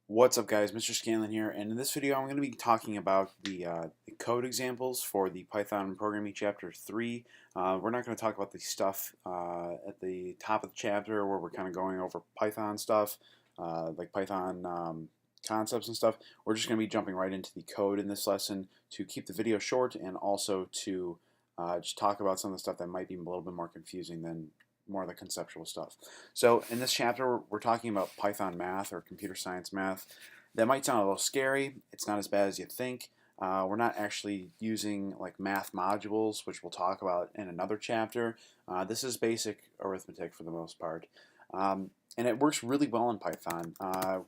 What's up, guys? Mr. Scanlon here, and in this video I'm going to be talking about the code examples for the Python Programming Chapter 3. We're not going to talk about the stuff at the top of the chapter where we're kind of going over Python stuff, like Python concepts and stuff. We're just going to be jumping right into the code in this lesson to keep the video short and also to just talk about some of the stuff that might be a little bit more confusing than more of the conceptual stuff. So in this chapter, we're talking about Python math or computer science math. That might sound a little scary. It's not as bad as you think. We're not actually using like math modules, which we'll talk about in another chapter. This is basic arithmetic for the most part. And it works really well in Python.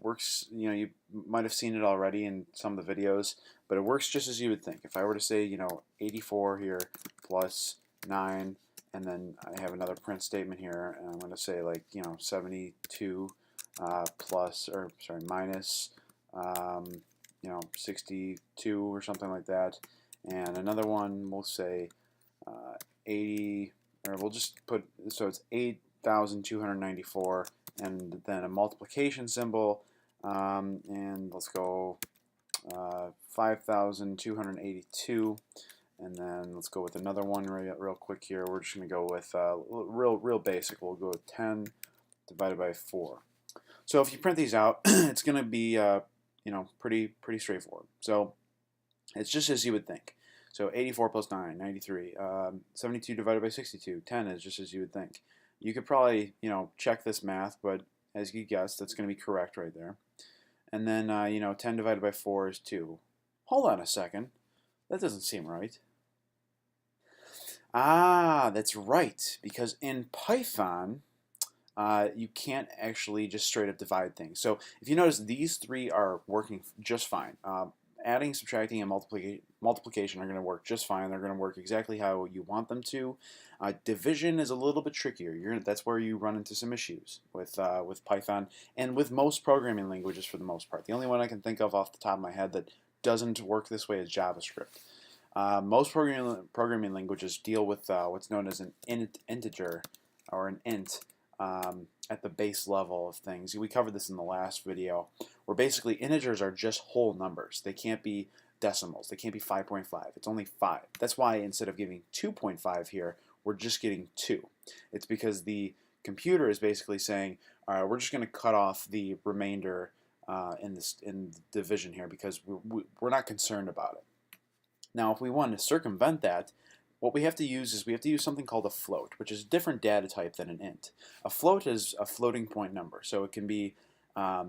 Works, you might have seen it already in some of the videos, but it works just as you would think. If I were to say, 84 here plus 9, and then I have another print statement here, and I'm going to say 72 minus 62 or something like that, and another one we'll say 80, or we'll just put, so it's 8,294, and then a multiplication symbol, and let's go 5,282. And then let's go with another one real quick here. We're just going to go with real basic. We'll go with 10 divided by 4. So if you print these out, it's going to be pretty straightforward. So it's just as you would think. So 84 plus 9, 93. 72 divided by 62, 10 is just as you would think. You could probably check this math, but as you guessed, that's going to be correct right there. And then 10 divided by 4 is 2. Hold on a second. That doesn't seem right. Ah, that's right, because in Python, you can't actually just straight up divide things. So if you notice, these three are working just fine. Adding, subtracting, and multiplication are going to work just fine. They're going to work exactly how you want them to. Division is a little bit trickier. That's where you run into some issues with Python and with most programming languages for the most part. The only one I can think of off the top of my head that doesn't work this way is JavaScript. Most programming languages deal with what's known as an integer or an int at the base level of things. We covered this in the last video, where basically integers are just whole numbers. They can't be decimals. They can't be 5.5. It's only 5. That's why instead of giving 2.5 here, we're just getting 2. It's because the computer is basically saying, all right, we're just going to cut off the remainder in division here because we're not concerned about it. Now, if we want to circumvent that, what we have to use is we have to use something called a float, which is a different data type than an int. A float is a floating point number, so it can be a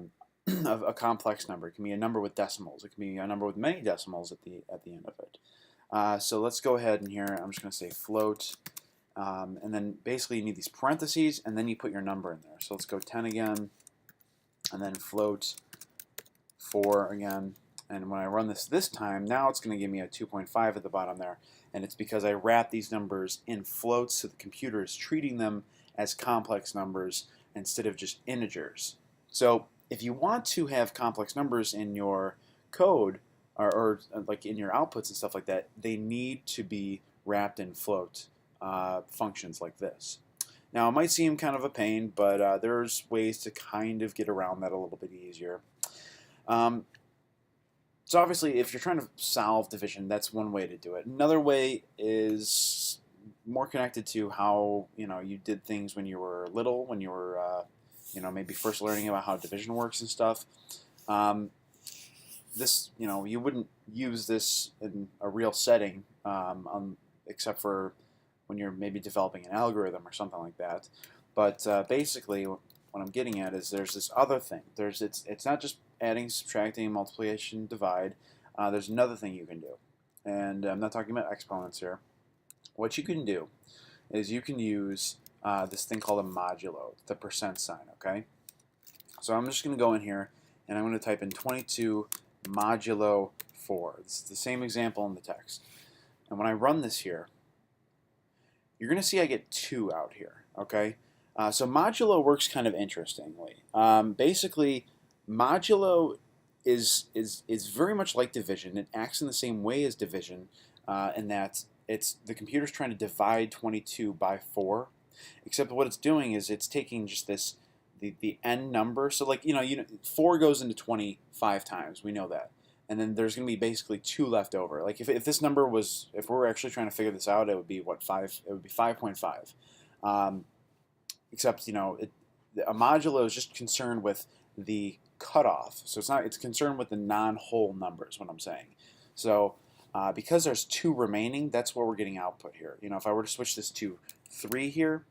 complex number. It can be a number with decimals. It can be a number with many decimals at the end of it. So let's go ahead and here I'm just going to say float, and then basically you need these parentheses, and then you put your number in there. So let's go 10 again, and then float 4 again. And when I run this time, now it's going to give me a 2.5 at the bottom there. And it's because I wrap these numbers in floats, so the computer is treating them as complex numbers instead of just integers. So if you want to have complex numbers in your code, or like in your outputs and stuff like that, they need to be wrapped in float functions like this. Now, it might seem kind of a pain, but there's ways to kind of get around that a little bit easier. So obviously, if you're trying to solve division, that's one way to do it. Another way is more connected to how you did things when you were little, when you were maybe first learning about how division works and stuff. This you wouldn't use this in a real setting, except for when you're maybe developing an algorithm or something like that. But basically, what I'm getting at is there's this other thing. It's not just adding, subtracting, multiplication, divide. There's another thing you can do, and I'm not talking about exponents here. What you can do is you can use this thing called a modulo, the percent sign. Okay, so I'm just going to go in here and I'm going to type in 22 modulo 4. This is the same example in the text, and when I run this here, you're going to see I get 2 out here. Okay, so modulo works kind of interestingly. Basically, modulo is very much like division. It acts in the same way as division, in that the computer's trying to divide 22 by 4, except what it's doing is it's taking just the n number. So like 4 goes into 25 times. We know that, and then there's going to be basically 2 left over. Like if this number was, if we're actually trying to figure this out, it would be what, 5? It would be 5.5. Except a modulo is just concerned with the cutoff. So it's concerned with the non-whole numbers. What I'm saying. So because there's 2 remaining, that's what we're getting output here. If I were to switch this to 3 here,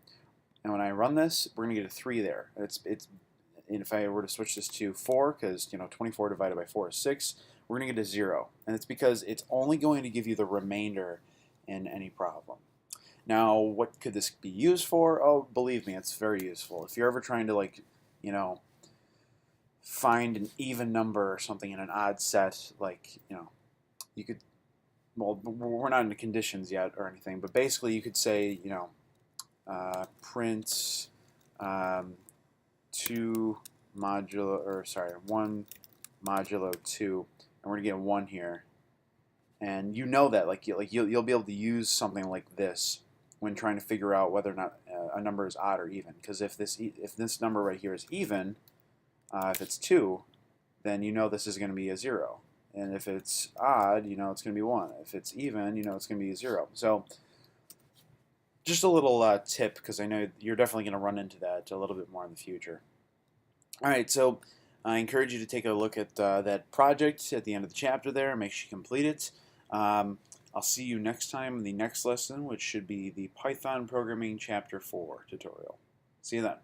and when I run this, we're going to get a 3 there. And if I were to switch this to 4, because 24 divided by 4 is 6, we're going to get a 0. And it's because it's only going to give you the remainder in any problem. Now, what could this be used for? Oh, believe me, it's very useful. If you're ever trying to find an even number or something in an odd set, you could, well, we're not into conditions yet or anything, but basically you could say, print 2 modulo, or sorry, 1 modulo 2, and we're gonna get 1 here, and that you'll be able to use something like this when trying to figure out whether or not a number is odd or even. Because if this number right here is even, if it's 2, then this is going to be a 0. And if it's odd, it's going to be 1. If it's even, it's going to be a 0. So just a little tip, because I know you're definitely going to run into that a little bit more in the future. All right, so I encourage you to take a look at that project at the end of the chapter there. Make sure you complete it. I'll see you next time in the next lesson, which should be the Python Programming Chapter 4 tutorial. See you then.